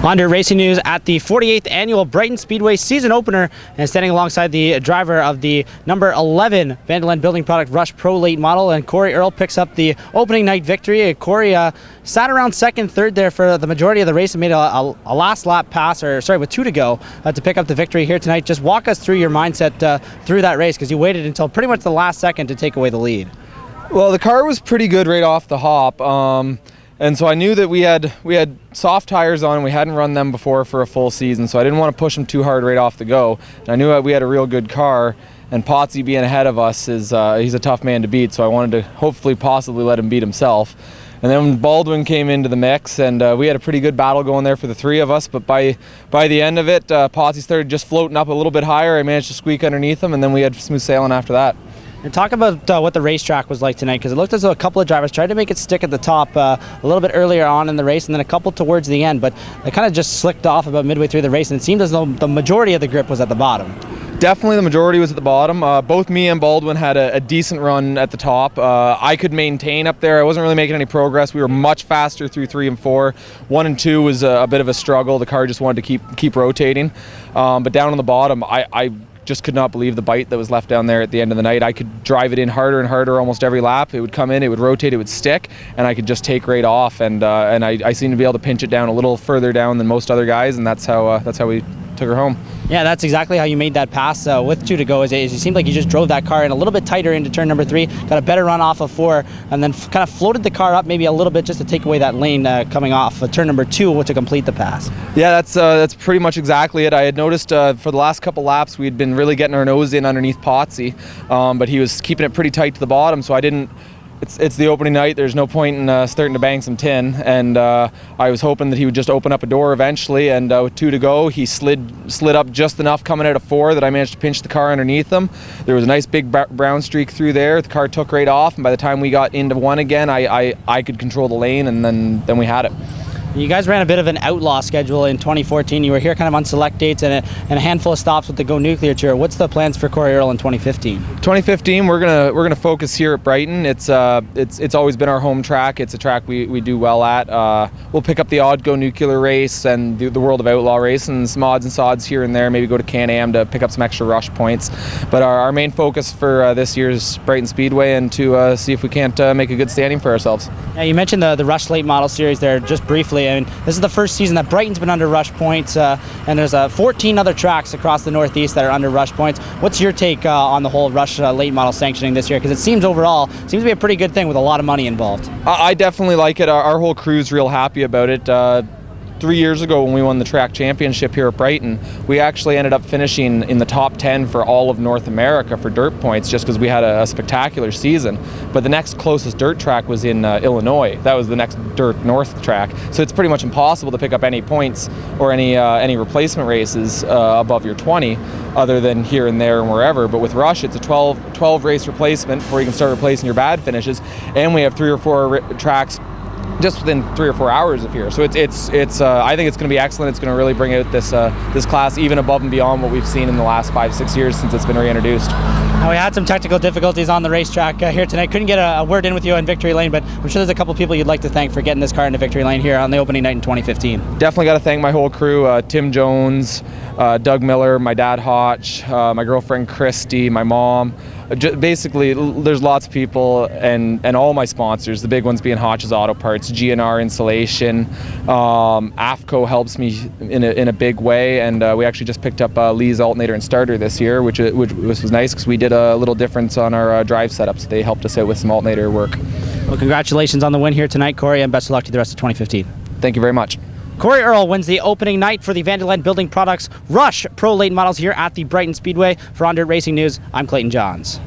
Under Racing News at the 48th Annual Brighton Speedway season opener, and standing alongside the driver of the number 11 Vanderland Building Product Rush Pro Late Model, and Corey Earl picks up the opening night victory. Corey sat around second, third there for the majority of the race and made a last lap pass, with 2 to go, to pick up the victory here tonight. Just walk us through your mindset through that race, because you waited until pretty much the last second to take away the lead. Well, the car was pretty good right off the hop. And so I knew that we had soft tires on, and we hadn't run them before for a full season, so I didn't want to push them too hard right off the go. And I knew that we had a real good car, and Potsy being ahead of us he's a tough man to beat, so I wanted to possibly let him beat himself. And then Baldwin came into the mix, and we had a pretty good battle going there for the three of us, but by the end of it, Potsy started just floating up a little bit higher. I managed to squeak underneath him, and then we had smooth sailing after that. And talk about what the racetrack was like tonight, because it looked as though a couple of drivers tried to make it stick at the top a little bit earlier on in the race, and then a couple towards the end, but it kind of just slicked off about midway through the race, and it seemed as though the majority of the grip was at the bottom. Definitely the majority was at the bottom. Both me and Baldwin had a decent run at the top. I could maintain up there. I wasn't really making any progress. We were much faster through 3 and 4. 1 and 2 was a bit of a struggle. The car just wanted to keep rotating. But down on the bottom, I just could not believe the bite that was left down there at the end of the night. I could drive it in harder and harder almost every lap. It would come in, it would rotate, it would stick, and I could just take right off. And I seemed to be able to pinch it down a little further down than most other guys, and that's how we took her home. Yeah, that's exactly how you made that pass with 2 to go. Is it seemed like you just drove that car in a little bit tighter into turn number 3, got a better run off of 4, and then kind of floated the car up maybe a little bit just to take away that lane coming off turn number 2 to complete the pass. Yeah, that's pretty much exactly it. I had noticed for the last couple laps we had been really getting our nose in underneath Potsy, but he was keeping it pretty tight to the bottom, so I didn't. It's the opening night. There's no point in starting to bang some tin, and I was hoping that he would just open up a door eventually. And with 2 to go, he slid up just enough coming out of 4 that I managed to pinch the car underneath him. There was a nice big brown streak through there. The car took right off, and by the time we got into 1 again, I could control the lane, and then we had it. You guys ran a bit of an outlaw schedule in 2014. You were here kind of on select dates and a handful of stops with the Go Nuclear Tour. What's the plans for Corey Earl in 2015? 2015, we're gonna focus here at Brighton. It's always been our home track. It's a track we do well at. We'll pick up the odd Go Nuclear race and the World of Outlaw race and some odds and sods here and there. Maybe go to Can-Am to pick up some extra rush points. But our main focus for this year's Brighton Speedway, and to see if we can't make a good standing for ourselves. Yeah, you mentioned the Rush Late Model Series there just briefly. I mean, this is the first season that Brighton's been under rush points, and there's 14 other tracks across the Northeast that are under rush points. What's your take on the whole Rush late model sanctioning this year? Because it seems to be a pretty good thing with a lot of money involved. I definitely like it. Our whole crew's real happy about it. 3 years ago when we won the track championship here at Brighton, we actually ended up finishing in the top 10 for all of North America for dirt points, just because we had a spectacular season. But the next closest dirt track was in Illinois. That was the next dirt north track. So it's pretty much impossible to pick up any points or any replacement races above your 20, other than here and there and wherever. But with Rush, it's a 12 race replacement before you can start replacing your bad finishes, and we have 3 or 4 tracks just within 3 or 4 hours of here. So it's I think it's going to be excellent. It's going to really bring out this class even above and beyond what we've seen in the last 5-6 years since it's been reintroduced. Now, we had some technical difficulties on the racetrack here tonight. Couldn't get a word in with you on Victory Lane, but I'm sure there's a couple people you'd like to thank for getting this car into Victory Lane here on the opening night in 2015. Definitely got to thank my whole crew, Tim Jones, Doug Miller, my dad Hotch, my girlfriend Christy, my mom. Basically, there's lots of people, and all my sponsors, the big ones being Hotch's Auto Parts, GNR Insulation, AFCO helps me in a big way, and we actually just picked up Lee's alternator and starter this year, which was nice because we did a little difference on our drive setups. They helped us out with some alternator work. Well, congratulations on the win here tonight, Corey, and best of luck to the rest of 2015. Thank you very much. Corey Earl wins the opening night for the Vanderland Building Products Rush Pro Late Models here at the Brighton Speedway. For Under Racing News, I'm Clayton Johns.